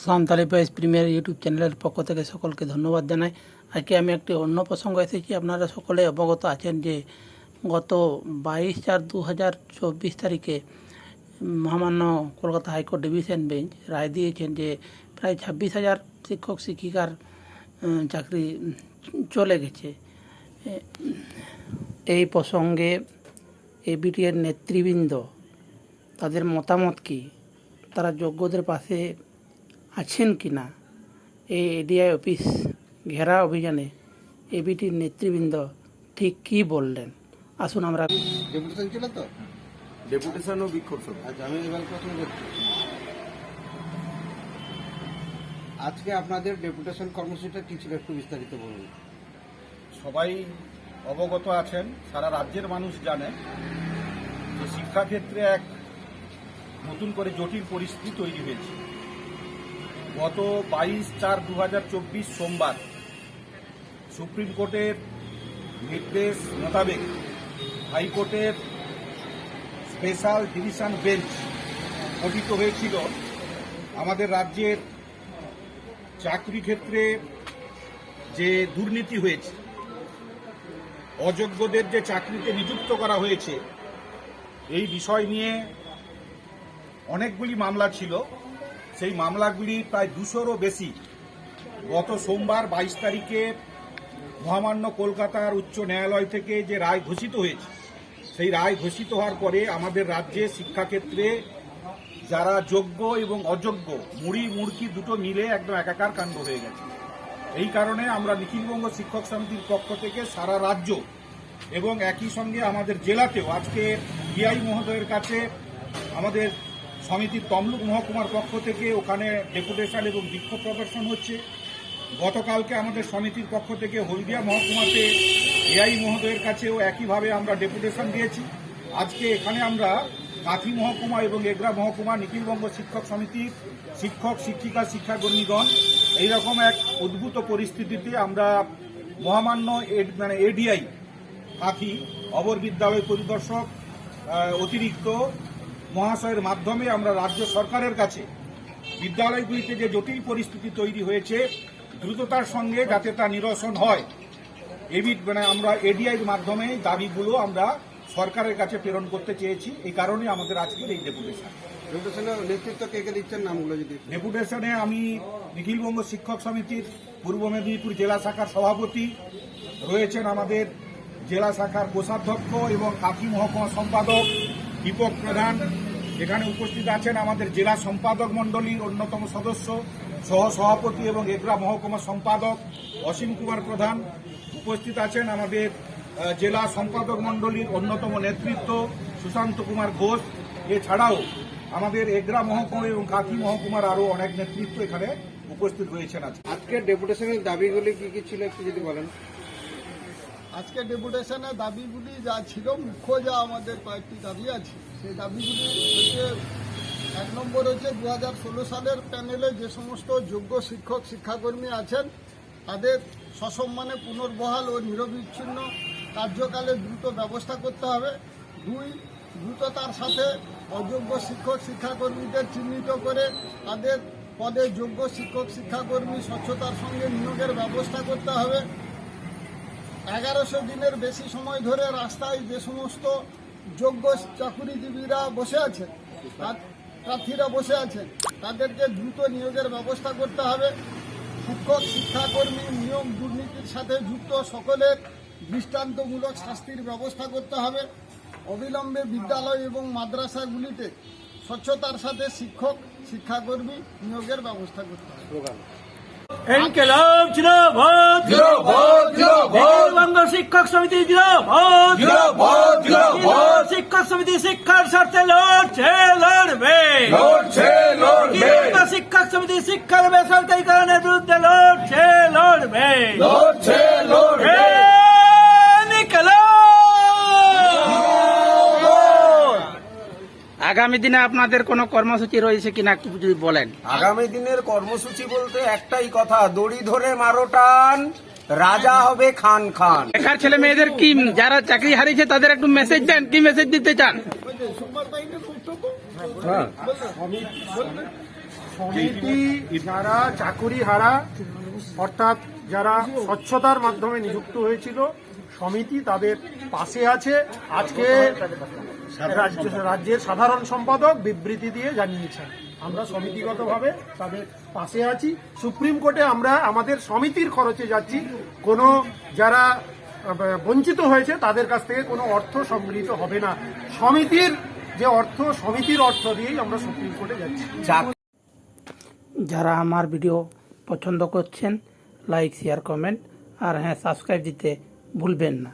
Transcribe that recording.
Santali voice premier YouTube চ্যানেলের পক্ষ থেকে সকলকে ধন্যবাদ জানাই। আজকে আমি একটি অন্য প্রসঙ্গ এসেছি। আপনারা সকলে অবগত আছেন যে গত 22/4/2024 তারিখে মহামান্য কলকাতা হাইকোর্ট ডিভিশন বেঞ্চ রায় দিয়েছেন যে প্রায় 26,000 শিক্ষক শিক্ষিকার চাকরি চলে গেছে। এই প্রসঙ্গে এবিটির নেতৃবৃন্দ তাদের মতামত কি, তারা যোগ্যদের পাশে আছেন কি না, এই এডিআই অফিস ঘেরা অভিযানে এবিটির নেতৃবৃন্দ ঠিক কী বললেন, আসুন আমরা। ডেপুটেশন ছিল তো, ডেপুটেশন ও বিক্ষোভ সভা। আচ্ছা আমি এবার প্রশ্ন করছি, আজকে আপনাদের ডেপুটেশন কর্মসূচিটা কি ছিল একটু বিস্তারিত বলুন। সবাই অবগত আছেন, সারা রাজ্যের মানুষ জানে যে শিক্ষাক্ষেত্রে এক নতুন করে জটিল পরিস্থিতি তৈরি হয়েছে। গত 22/4/2024 সোমবার সুপ্রিম কোর্টের নির্দেশ মোতাবেক হাইকোর্টের স্পেশাল ডিভিশন বেঞ্চ গঠিত হয়েছিল আমাদের রাজ্যের চাকরি ক্ষেত্রে যে দুর্নীতি হয়েছে, অযোগ্যদের যে চাকরিতে নিযুক্ত করা হয়েছে, এই বিষয় নিয়ে অনেকগুলি মামলা ছিল। সেই মামলাগুলি প্রায় 200-রও বেশি গত সোমবার 22 তারিখে মহামান্য কলকাতার উচ্চ ন্যায়ালয় থেকে যে রায় ঘোষিত হয়েছে, সেই রায় ঘোষিত হওয়ার পরে আমাদের রাজ্যে শিক্ষাক্ষেত্রে যারা যোগ্য এবং অযোগ্য মুড়ি মুড়কি দুটো মিলে একদম একাকার কাণ্ড হয়ে গেছে। এই কারণে আমরা নিখিলবঙ্গ শিক্ষক সমিতির পক্ষ থেকে সারা রাজ্য এবং একই সঙ্গে আমাদের জেলাতেও আজকে ডিআই মহোদয়ের কাছে আমাদের সমিতির তমলুক মহকুমার পক্ষ থেকে ওখানে ডেপুটেশন এবং বিক্ষোভ প্রদর্শন হচ্ছে। গতকালকে আমাদের সমিতির পক্ষ থেকে হলদিয়া মহকুমাতে এআই মহোদয়ের কাছেও একইভাবে আমরা ডেপুটেশন দিয়েছি। আজকে এখানে আমরা কাঁথি মহকুমা এবং এগরা মহকুমা নিখিলবঙ্গ শিক্ষক সমিতির শিক্ষক শিক্ষিকা শিক্ষাকর্মীগণ এইরকম এক উদ্ভূত পরিস্থিতিতে আমরা মহামান্য এডিআই কাঁথি অবর বিদ্যালয় পরিদর্শক অতিরিক্ত মহাশয়ের মাধ্যমে আমরা রাজ্য সরকারের কাছে বিদ্যালয়গুলিতে যে জটিল পরিস্থিতি তৈরি হয়েছে দ্রুততার সঙ্গে যাতে তা নিরসন হয়, আমরা এডিআইয়ের মাধ্যমে দাবিগুলো আমরা সরকারের কাছে প্রেরণ করতে চেয়েছি। এই কারণে আমাদের আজকের এই ডেপুটেশন। ডেপুটেশনের নেতৃত্ব কে কে দিচ্ছেন নামগুলো যদি। ডেপুটেশনে আমি নিখিলবঙ্গ শিক্ষক সমিতির পূর্ব মেদিনীপুর জেলা শাখার সভাপতি রয়েছেন, আমাদের জেলা শাখার কোষাধ্যক্ষ এবং কাঁথি মহকুমা সম্পাদক দীপক প্রধান। এখানে উপস্থিত আছেন আমাদের জেলা সম্পাদক মণ্ডলীর অন্যতম সদস্য সহ সভাপতি এবং এগরা মহকুমা সম্পাদক অসীম কুমার প্রধান। উপস্থিত আছেন আমাদের জেলা সম্পাদক মণ্ডলীর অন্যতম নেতৃত্ব সুশান্ত কুমার ঘোষ। এছাড়াও আমাদের এগরা মহকুমা এবং কাঁথি মহকুমার আরও অনেক নেতৃত্ব এখানে উপস্থিত রয়েছেন। আজকে ডেপুটেশনের দাবিগুলি কি কি ছিল একটু যদি বলেন। আজকে ডেপুটেশনের দাবিগুলি যা ছিল, মুখ্য যা আমাদের কয়েকটি দাবি আছে, সেই দাবিগুলি হচ্ছে, 1 নম্বর হচ্ছে 2016 সালের প্যানেলে যে সমস্ত যোগ্য শিক্ষক শিক্ষাকর্মী আছেন তাদের সসম্মানে পুনর্বহাল ও নিরবিচ্ছিন্ন কার্যকালে দ্রুত ব্যবস্থা করতে হবে। 2, দ্রুততার সাথে অযোগ্য শিক্ষক শিক্ষাকর্মীদের চিহ্নিত করে তাদের পদে যোগ্য শিক্ষক শিক্ষাকর্মী স্বচ্ছতার সঙ্গে নিয়োগের ব্যবস্থা করতে হবে। 1100 দিনের বেশি সময় ধরে রাস্তায় যে সমস্ত যোগ্য চাকুরিজীবীরা বসে আছেন, প্রার্থীরা বসে আছেন, তাদেরকে দ্রুত নিয়োগের ব্যবস্থা করতে হবে। শিক্ষক শিক্ষাকর্মী নিয়োগ দুর্নীতির সাথে যুক্ত সকলের দৃষ্টান্তমূলক শাস্তির ব্যবস্থা করতে হবে। অবিলম্বে বিদ্যালয় এবং মাদ্রাসাগুলিতে স্বচ্ছতার সাথে শিক্ষক শিক্ষাকর্মী নিয়োগের ব্যবস্থা করতে হবে। ইনকিলাব জিন্দাবাদ, নিখিলবঙ্গ শিক্ষক সমিতি জিন্দাবাদ, শিক্ষক সমিতি শিক্ষার স্বার্থে লড়বে, শিক্ষক সমিতি শিক্ষার বেসরকারীকরণের বিরুদ্ধে লড়বে। আগামী দিনে আপনাদের কোনো কর্মসূচি রয়েছে কিনা একটু যদি বলেন। আগামী দিনের কর্মসূচি বলতে একটাই কথা, দড়ি ধরে মারো টান, রাজা হবে খান খান। বেকার ছেলে মেয়েদের কি, যারা চাকরি হারিয়েছে তাদের একটু মেসেজ দেন, কি মেসেজ দিতে চান? সমিতি যারা চাকুরি হারা অর্থাৎ যারা স্বচ্ছতার মাধ্যমে নিযুক্ত হয়েছিল, সমিতি তাদের পাশে আছে। আজকে রাজ্যের সাধারণ সম্পাদক বিবৃতি দিয়ে জানিয়েছেন আমরা সমিতিগতভাবে তাদের পাশে আছি। সুপ্রিম কোর্টে আমরা আমাদের সমিতির খরচে যাচ্ছি, কোনো যারা বঞ্চিত হয়েছে তাদের কাছ থেকে কোনো অর্থ সংগৃহীত হবে না। সমিতির যে অর্থ, সমিতির অর্থ দিয়েই আমরা সুপ্রিম কোর্টে যাচ্ছি। যারা আমার ভিডিও পছন্দ করছেন, লাইক, শেয়ার, কমেন্ট আর হ্যাঁ, সাবস্ক্রাইব দিতে ভুলবেন না।